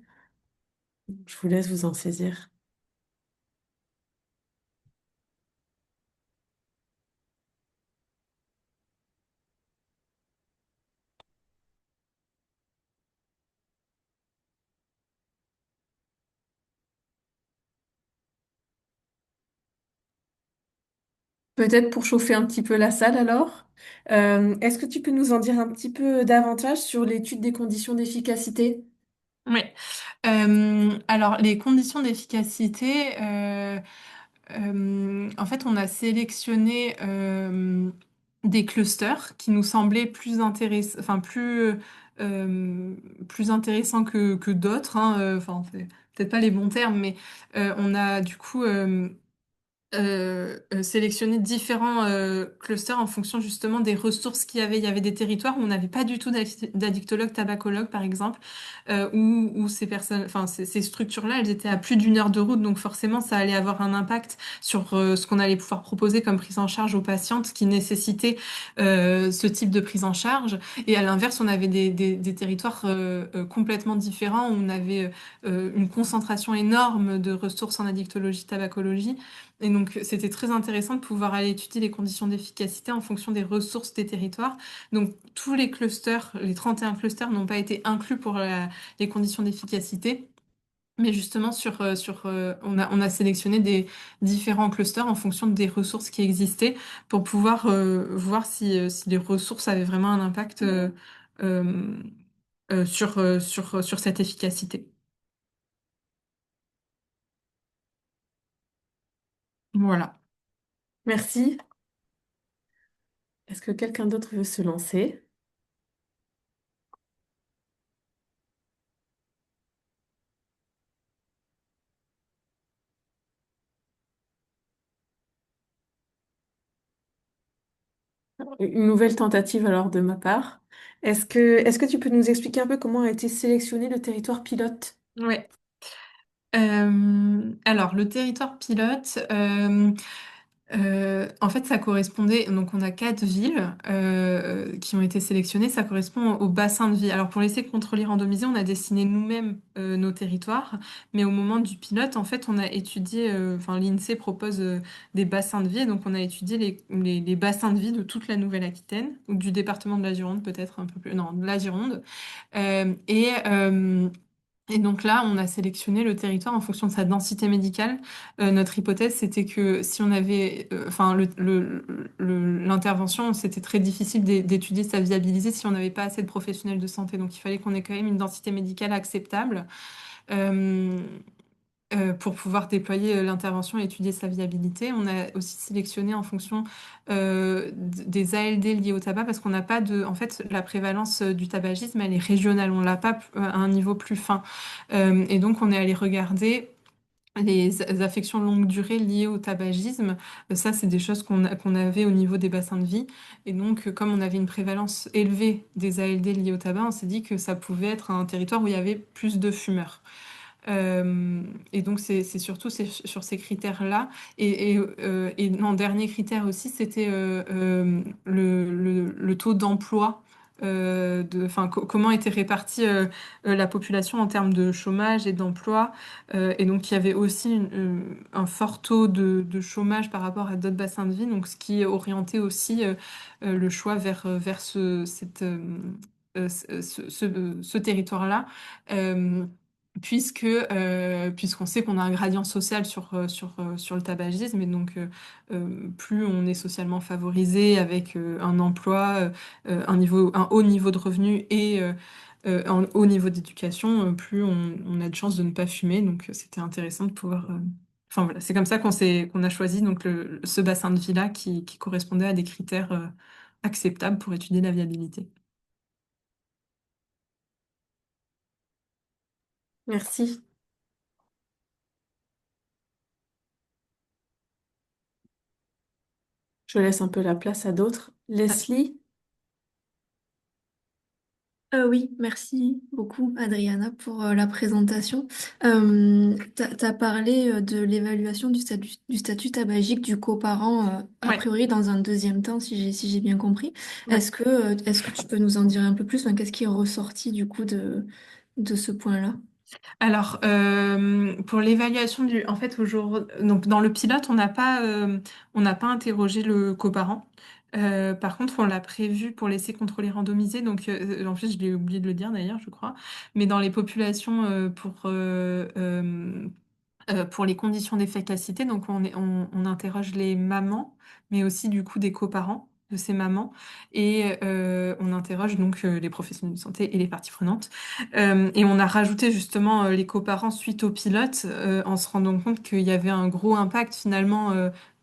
Je vous laisse vous en saisir. Peut-être pour chauffer un petit peu la salle alors, est-ce que tu peux nous en dire un petit peu davantage sur l'étude des conditions d'efficacité? Oui. Alors, les conditions d'efficacité, en fait, on a sélectionné des clusters qui nous semblaient euh, plus intéressants que d'autres, hein, enfin, c'est peut-être pas les bons termes, mais on a du coup sélectionner différents clusters en fonction justement des ressources qu'il y avait. Il y avait des territoires où on n'avait pas du tout d'addictologues, tabacologues par exemple, où ces personnes, enfin ces structures-là, elles étaient à plus d'1 heure de route, donc forcément ça allait avoir un impact sur ce qu'on allait pouvoir proposer comme prise en charge aux patientes qui nécessitaient ce type de prise en charge. Et à l'inverse, on avait des territoires complètement différents où on avait une concentration énorme de ressources en addictologie, tabacologie. Et donc, c'était très intéressant de pouvoir aller étudier les conditions d'efficacité en fonction des ressources des territoires. Donc, tous les clusters, les 31 clusters n'ont pas été inclus pour les conditions d'efficacité. Mais justement, on a sélectionné des différents clusters en fonction des ressources qui existaient pour pouvoir voir si les ressources avaient vraiment un impact euh, sur cette efficacité. Voilà. Merci. Est-ce que quelqu'un d'autre veut se lancer? Une nouvelle tentative alors de ma part. Est-ce que tu peux nous expliquer un peu comment a été sélectionné le territoire pilote? Ouais. Alors, le territoire pilote, en fait, ça correspondait, donc on a 4 villes qui ont été sélectionnées, ça correspond au bassin de vie. Alors pour laisser contrôler randomiser, on a dessiné nous-mêmes nos territoires, mais au moment du pilote, en fait, on a étudié, enfin l'INSEE propose des bassins de vie, et donc on a étudié les bassins de vie de toute la Nouvelle-Aquitaine, ou du département de la Gironde peut-être un peu plus, non, de la Gironde. Et donc là, on a sélectionné le territoire en fonction de sa densité médicale. Notre hypothèse, c'était que si on avait, enfin, l'intervention, c'était très difficile d'étudier sa viabilité si on n'avait pas assez de professionnels de santé. Donc il fallait qu'on ait quand même une densité médicale acceptable euh, pour pouvoir déployer l'intervention et étudier sa viabilité. On a aussi sélectionné en fonction des ALD liés au tabac parce qu'on n'a pas de, en fait, la prévalence du tabagisme, elle est régionale. On l'a pas à un niveau plus fin. Et donc, on est allé regarder les affections longue durée liées au tabagisme. Ça, c'est des choses qu'on avait au niveau des bassins de vie. Et donc, comme on avait une prévalence élevée des ALD liés au tabac, on s'est dit que ça pouvait être un territoire où il y avait plus de fumeurs. Euh, et donc, c'est surtout sur ces critères-là. Et non, dernier critère aussi, c'était le taux d'emploi enfin, comment était répartie la population en termes de chômage et d'emploi. Et donc, il y avait aussi un fort taux de chômage par rapport à d'autres bassins de vie, donc ce qui orientait aussi le choix vers ce territoire-là. Euh, puisqu'on sait qu'on a un gradient social sur le tabagisme, et donc plus on est socialement favorisé avec un emploi, un haut niveau de revenu et un haut niveau d'éducation, plus on a de chances de ne pas fumer. Donc c'était intéressant de pouvoir. Enfin voilà, c'est comme ça qu'on a choisi donc ce bassin de vie-là qui correspondait à des critères acceptables pour étudier la viabilité. Merci. Je laisse un peu la place à d'autres. Leslie, Oui, merci beaucoup Adriana pour la présentation. T'as parlé de l'évaluation du statut tabagique du coparent, a Ouais, priori dans un deuxième temps, si j'ai bien compris. ouais. Est-ce que tu peux nous en dire un peu plus? Enfin, qu'est-ce qui est ressorti du coup de ce point-là? Alors, pour l'évaluation en fait, donc dans le pilote, on n'a pas interrogé le coparent. Par contre, on l'a prévu pour laisser contrôler randomisé. Donc, en fait, je l'ai oublié de le dire d'ailleurs, je crois. Mais dans les populations pour les conditions d'efficacité, donc on interroge les mamans, mais aussi du coup des coparents de ces mamans, et on interroge donc les professionnels de santé et les parties prenantes. Et on a rajouté justement les coparents suite au pilote, en se rendant compte qu'il y avait un gros impact finalement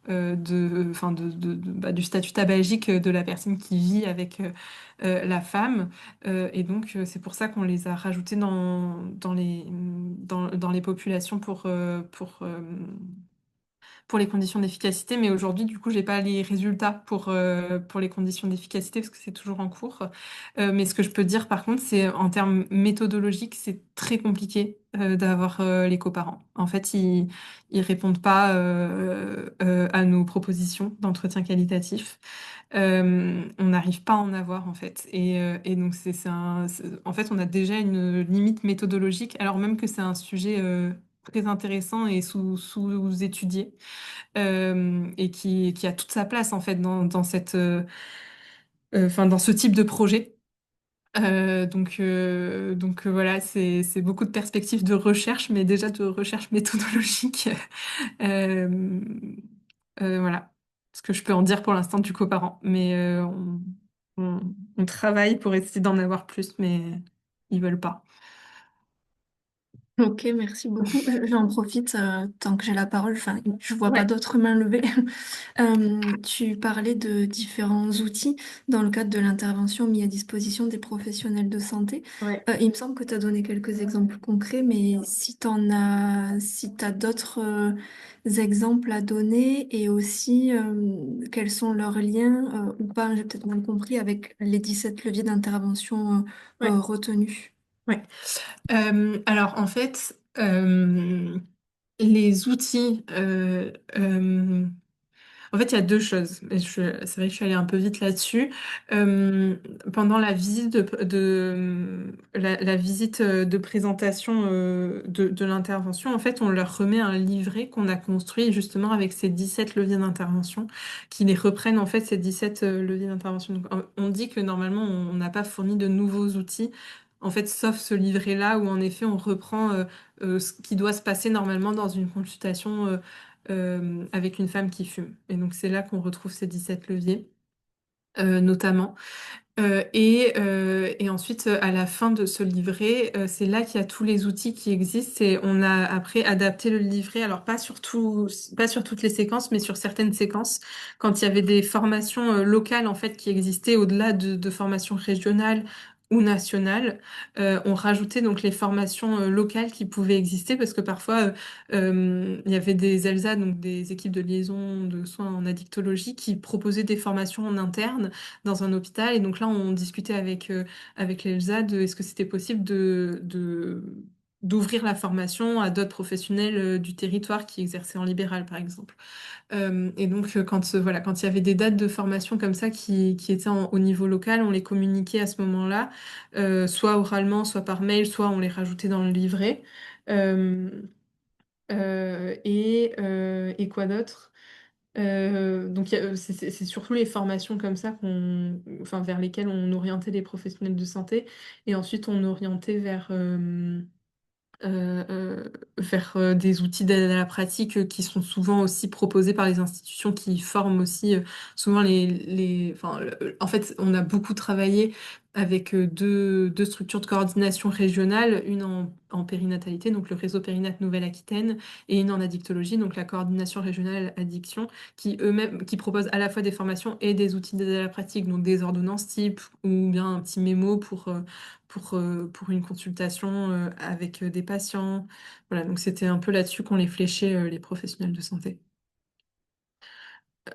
enfin, du statut tabagique de la personne qui vit avec la femme. Et donc, c'est pour ça qu'on les a rajoutés dans les populations pour les conditions d'efficacité. Mais aujourd'hui, du coup, j'ai pas les résultats pour les conditions d'efficacité parce que c'est toujours en cours. Mais ce que je peux dire, par contre, c'est en termes méthodologiques, c'est très compliqué d'avoir les coparents. En fait, ils répondent pas à nos propositions d'entretien qualitatif. On n'arrive pas à en avoir en fait. Et donc en fait, on a déjà une limite méthodologique, alors même que c'est un sujet très intéressant et sous-étudié, et qui a toute sa place en fait enfin, dans ce type de projet. Voilà, c'est beaucoup de perspectives de recherche, mais déjà de recherche méthodologique. Euh, voilà ce que je peux en dire pour l'instant du coparent. Mais on travaille pour essayer d'en avoir plus, mais ils veulent pas. Ok, merci beaucoup. J'en profite tant que j'ai la parole. Enfin, je vois pas Ouais, d'autres mains levées. Tu parlais de différents outils dans le cadre de l'intervention mis à disposition des professionnels de santé. ouais. Il me semble que tu as donné quelques exemples concrets, mais si tu as d'autres exemples à donner et aussi quels sont leurs liens ou pas, j'ai peut-être mal compris, avec les 17 leviers d'intervention Ouais, retenus. ouais. Alors en fait, les outils, en fait, il y a deux choses. C'est vrai que je suis allée un peu vite là-dessus. Euh, Pendant la visite la visite de présentation de l'intervention, en fait, on leur remet un livret qu'on a construit justement avec ces 17 leviers d'intervention, qui les reprennent en fait ces 17 leviers d'intervention. Donc, on dit que normalement, on n'a pas fourni de nouveaux outils. En fait, sauf ce livret-là où en effet on reprend ce qui doit se passer normalement dans une consultation avec une femme qui fume. Et donc c'est là qu'on retrouve ces 17 leviers, notamment. Et ensuite, à la fin de ce livret, c'est là qu'il y a tous les outils qui existent et on a après adapté le livret, alors pas sur toutes les séquences, mais sur certaines séquences, quand il y avait des formations locales en fait qui existaient au-delà de formations régionales ou nationales, on rajoutait donc les formations locales qui pouvaient exister parce que parfois il y avait des ELSA, donc des équipes de liaison de soins en addictologie, qui proposaient des formations en interne dans un hôpital. Et donc là, on discutait avec l'ELSA de est-ce que c'était possible d'ouvrir la formation à d'autres professionnels du territoire qui exerçaient en libéral, par exemple. Et donc, voilà, quand il y avait des dates de formation comme ça qui étaient au niveau local, on les communiquait à ce moment-là, soit oralement, soit par mail, soit on les rajoutait dans le livret. Euh, et quoi d'autre? Donc, c'est surtout les formations comme ça enfin, vers lesquelles on orientait les professionnels de santé. Et ensuite, on orientait euh, euh, vers des outils d'aide à la pratique qui sont souvent aussi proposés par les institutions qui forment aussi souvent enfin, en fait, on a beaucoup travaillé avec deux structures de coordination régionale, une en périnatalité, donc le réseau Périnat Nouvelle-Aquitaine, et une en addictologie, donc la coordination régionale addiction, qui eux-mêmes, qui proposent à la fois des formations et des outils d'aide à la pratique, donc des ordonnances type ou bien un petit mémo pour une consultation avec des patients. Voilà, donc c'était un peu là-dessus qu'on les fléchait, les professionnels de santé.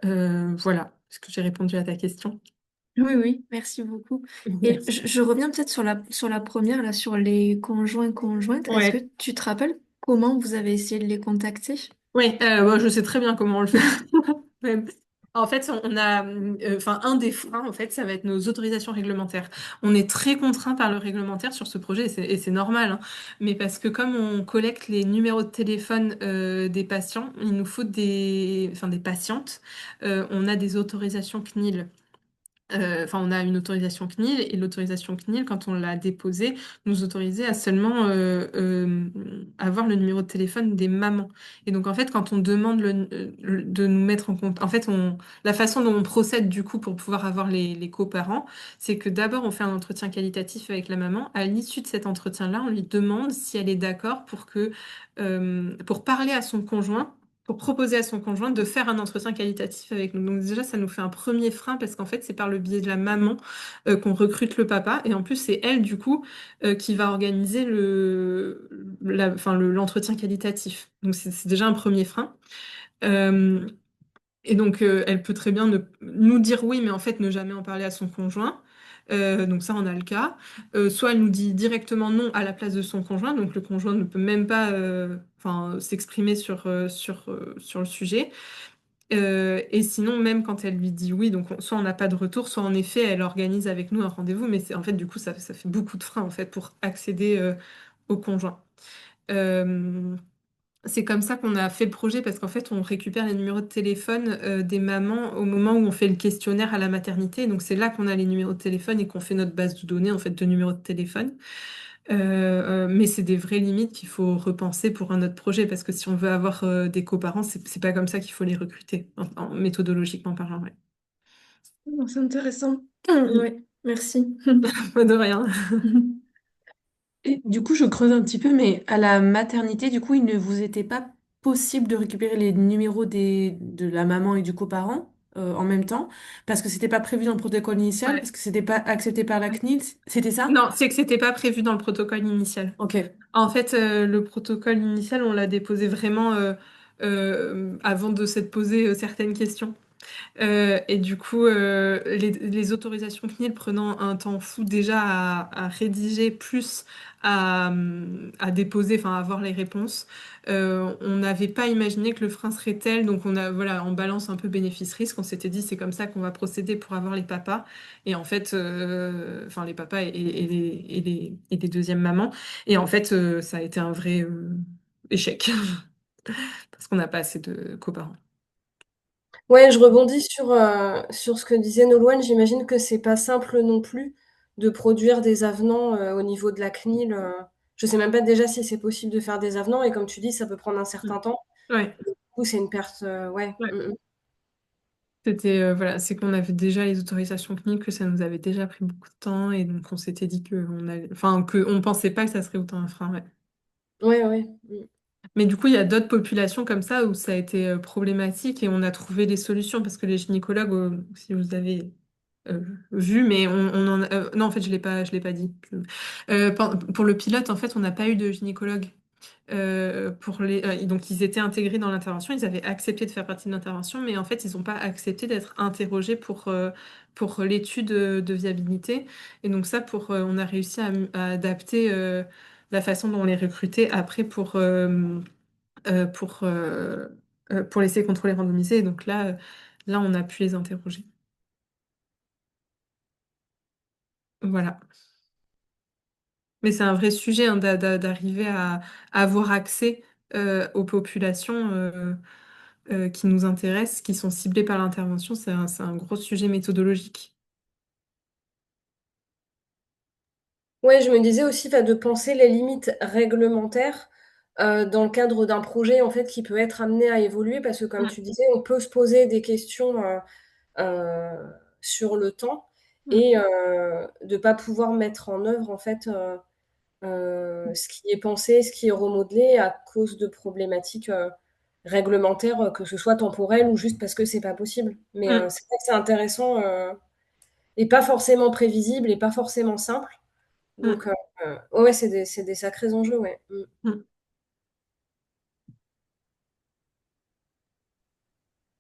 Voilà, est-ce que j'ai répondu à ta question? Oui, oui, merci beaucoup. Et Merci. je reviens peut-être sur la première, là, sur les conjoints, conjointes. Est-ce que Ouais. tu te rappelles comment vous avez essayé de les contacter? Oui, je sais très bien comment on le fait. Ouais. En fait, on a, enfin, un des freins, en fait, ça va être nos autorisations réglementaires. On est très contraint par le réglementaire sur ce projet, et c'est normal, hein. Mais parce que comme on collecte les numéros de téléphone des patients, il nous faut enfin, des patientes. On a des autorisations CNIL. Enfin, on a une autorisation CNIL et l'autorisation CNIL, quand on l'a déposée, nous autorisait à seulement avoir le numéro de téléphone des mamans. Et donc, en fait, quand on demande de nous mettre en compte, en fait, la façon dont on procède du coup pour pouvoir avoir les coparents, c'est que d'abord, on fait un entretien qualitatif avec la maman. À l'issue de cet entretien-là, on lui demande si elle est d'accord pour parler à son conjoint, pour proposer à son conjoint de faire un entretien qualitatif avec nous. Donc déjà, ça nous fait un premier frein parce qu'en fait, c'est par le biais de la maman qu'on recrute le papa. Et en plus, c'est elle, du coup, qui va organiser enfin, l'entretien qualitatif. Donc c'est déjà un premier frein. Euh, et donc, elle peut très bien nous dire oui, mais en fait, ne jamais en parler à son conjoint. Donc ça, on a le cas. Soit elle nous dit directement non à la place de son conjoint, donc le conjoint ne peut même pas enfin, s'exprimer sur le sujet. Et sinon, même quand elle lui dit oui, donc soit on n'a pas de retour, soit en effet, elle organise avec nous un rendez-vous, mais en fait, du coup, ça fait beaucoup de freins en fait, pour accéder au conjoint. Euh, c'est comme ça qu'on a fait le projet parce qu'en fait, on récupère les numéros de téléphone des mamans au moment où on fait le questionnaire à la maternité. Donc, c'est là qu'on a les numéros de téléphone et qu'on fait notre base de données en fait de numéros de téléphone. Mais c'est des vraies limites qu'il faut repenser pour un autre projet parce que si on veut avoir des coparents, c'est pas comme ça qu'il faut les recruter, méthodologiquement parlant. Ouais. Oh, c'est intéressant. Mm. Oui, merci. Pas de rien. Et du coup, je creuse un petit peu, mais à la maternité, du coup, il ne vous était pas possible de récupérer les numéros de la maman et du coparent en même temps, parce que c'était pas prévu dans le protocole initial, Ouais. parce que c'était pas accepté par la CNIL, c'était ça? Non, c'est que c'était pas prévu dans le protocole initial. Ok. En fait, le protocole initial, on l'a déposé vraiment avant de s'être posé certaines questions. Et du coup, les autorisations CNIL prenant un temps fou déjà à rédiger, plus à déposer, enfin à avoir les réponses, on n'avait pas imaginé que le frein serait tel. Donc on a, voilà, en balance un peu bénéfice-risque, on s'était dit c'est comme ça qu'on va procéder pour avoir les papas. Et en fait, enfin les papas et les deuxièmes mamans. Et en fait, ça a été un vrai échec parce qu'on n'a pas assez de coparents. Ouais, je rebondis sur ce que disait Nolwenn. J'imagine que c'est pas simple non plus de produire des avenants au niveau de la CNIL. Je sais même pas déjà si c'est possible de faire des avenants et comme tu dis, ça peut prendre un certain temps. Ouais. Du coup, c'est une perte. Ouais. Ouais. C'était voilà, c'est qu'on avait déjà les autorisations cliniques, que ça nous avait déjà pris beaucoup de temps et donc on s'était dit que on pensait pas que ça serait autant un frein. Ouais. Ouais, ouais. Mm. Mais du coup, il y a d'autres populations comme ça où ça a été problématique et on a trouvé des solutions parce que les gynécologues, si vous avez euh, vu, mais non, en fait, je l'ai pas dit. Pour le pilote, en fait, on n'a pas eu de gynécologue. Donc ils étaient intégrés dans l'intervention, ils avaient accepté de faire partie de l'intervention, mais en fait ils n'ont pas accepté d'être interrogés pour l'étude de viabilité. Et donc ça, on a réussi à adapter. la façon dont on les recrutait après pour, pour laisser contrôler randomiser. Et donc là, on a pu les interroger. Voilà. Mais c'est un vrai sujet hein, d'arriver à avoir accès aux populations qui nous intéressent, qui sont ciblées par l'intervention. C'est un gros sujet méthodologique. Ouais, je me disais aussi de penser les limites réglementaires dans le cadre d'un projet en fait qui peut être amené à évoluer parce que comme Mm, tu disais, on peut se poser des questions euh, sur le temps mm, et de pas pouvoir mettre en œuvre en fait ce qui est pensé, ce qui est remodelé à cause de problématiques réglementaires, que ce soit temporelles ou juste parce que c'est pas possible. Mais mm, c'est vrai que c'est intéressant et pas forcément prévisible et pas forcément simple. Donc, mm, ouais, c'est des sacrés enjeux, ouais. Mm. mm.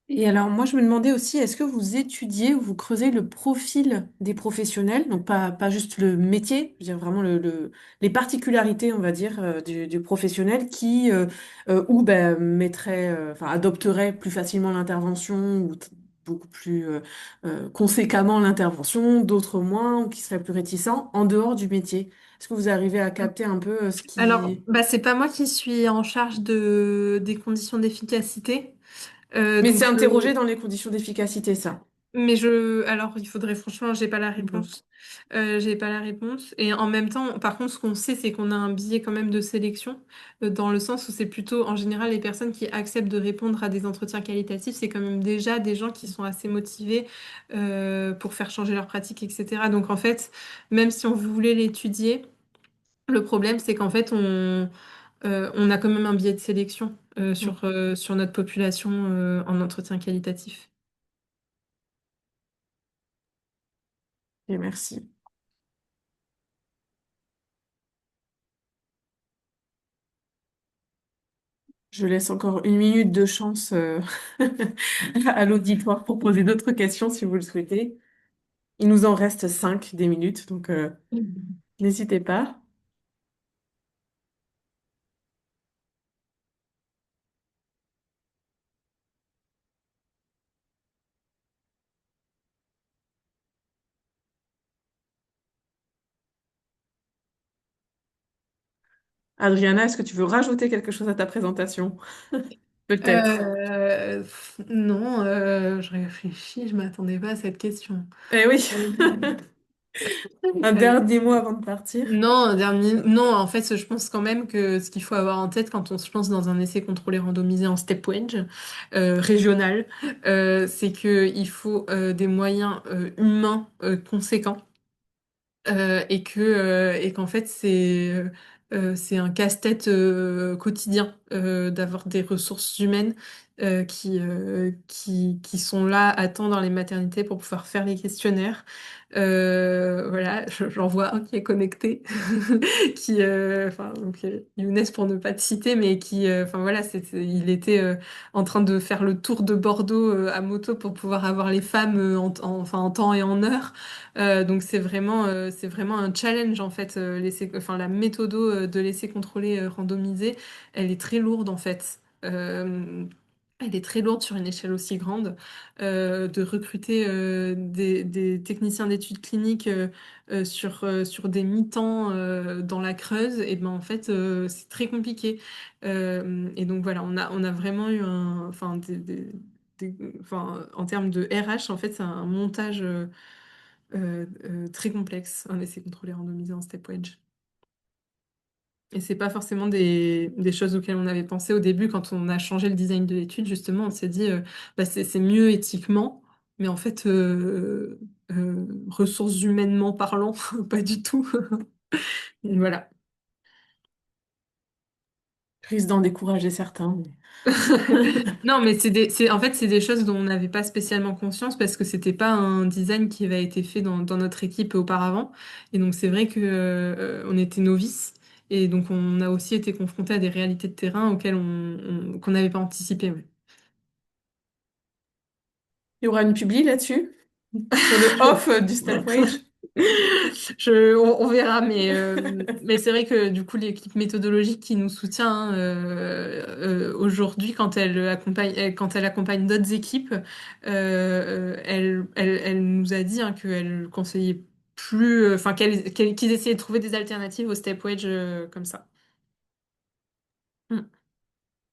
Et alors, moi, je me demandais aussi, est-ce que vous étudiez ou vous creusez le profil des professionnels, donc pas juste le métier, je veux dire vraiment les particularités, on va dire, du professionnel qui, ou ben, mettrait, enfin, adopterait plus facilement l'intervention ou beaucoup plus conséquemment l'intervention, d'autres moins, ou qui seraient plus réticents en dehors du métier. Est-ce que vous arrivez à capter un peu ce Alors, qui... bah, c'est pas moi qui suis en charge des conditions d'efficacité. Mais c'est Donc, interrogé dans les conditions d'efficacité, ça. mais alors, il faudrait franchement, j'ai pas la Mhm. réponse. J'ai pas la réponse. Et en même temps, par contre, ce qu'on sait, c'est qu'on a un biais quand même de sélection, dans le sens où c'est plutôt, en général, les personnes qui acceptent de répondre à des entretiens qualitatifs, c'est quand même déjà des gens qui sont assez motivés, pour faire changer leur pratique, etc. Donc, en fait, même si on voulait l'étudier, le problème, c'est qu'en fait, on a quand même un biais de sélection, sur notre population, en entretien qualitatif. Et merci. Je laisse encore une minute de chance à l'auditoire pour poser d'autres questions si vous le souhaitez. Il nous en reste 5 des minutes, donc n'hésitez pas. Adriana, est-ce que tu veux rajouter quelque chose à ta présentation? Peut-être. Non, je réfléchis, je m'attendais pas à cette question. Eh oui, Euh, un euh, dernier mot avant de partir. non, non, en fait, je pense quand même que ce qu'il faut avoir en tête quand on se lance dans un essai contrôlé randomisé en step wedge régional, c'est qu'il faut des moyens humains conséquents. Et qu'en fait c'est un casse-tête quotidien d'avoir des ressources humaines qui sont là à temps dans les maternités pour pouvoir faire les questionnaires. Voilà, j'en vois un qui est connecté, enfin donc Younes pour ne pas te citer, mais enfin voilà, il était en train de faire le tour de Bordeaux à moto pour pouvoir avoir les femmes enfin en temps et en heure. Donc c'est vraiment un challenge en fait. Enfin, la méthodo de l'essai contrôlé randomisé, elle est très lourde en fait. Elle est très lourde sur une échelle aussi grande. De recruter des techniciens d'études cliniques sur des mi-temps dans la Creuse, et ben en fait c'est très compliqué. Et donc voilà, on a vraiment eu enfin, enfin, en termes de RH, en fait, c'est un montage très complexe, un essai contrôlé randomisé en step wedge. Et c'est pas forcément des choses auxquelles on avait pensé au début quand on a changé le design de l'étude, justement, on s'est dit bah, c'est mieux éthiquement, mais en fait, ressources humainement parlant, pas du tout. Voilà. Je risque d'en décourager certains. Non, mais en fait, c'est des choses dont on n'avait pas spécialement conscience parce que c'était pas un design qui avait été fait dans notre équipe auparavant. Et donc, c'est vrai que, on était novices. Et donc, on a aussi été confrontés à des réalités de terrain auxquelles qu'on n'avait pas anticipé. Ouais. Il y aura une publi là-dessus, sur le off du step wage. On verra, mais c'est vrai que du coup, l'équipe méthodologique qui nous soutient hein, aujourd'hui, quand elle accompagne d'autres équipes, elle nous a dit hein, qu'elle conseillait plus, enfin qu'ils essayaient de trouver des alternatives au step wedge comme ça. Mm.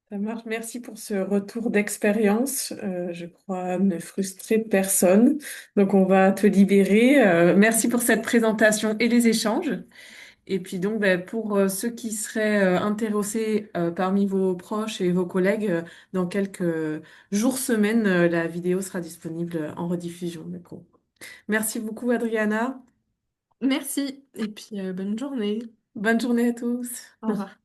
Ça marche. Merci pour ce retour d'expérience. Je crois ne frustrer personne. Donc, on va te libérer. Merci pour cette présentation et les échanges. Et puis donc, ben, pour ceux qui seraient intéressés parmi vos proches et vos collègues, dans quelques jours, semaines, la vidéo sera disponible en rediffusion. D'accord. Merci beaucoup, Adriana. Merci, et puis bonne journée. Bonne journée à tous. Au revoir.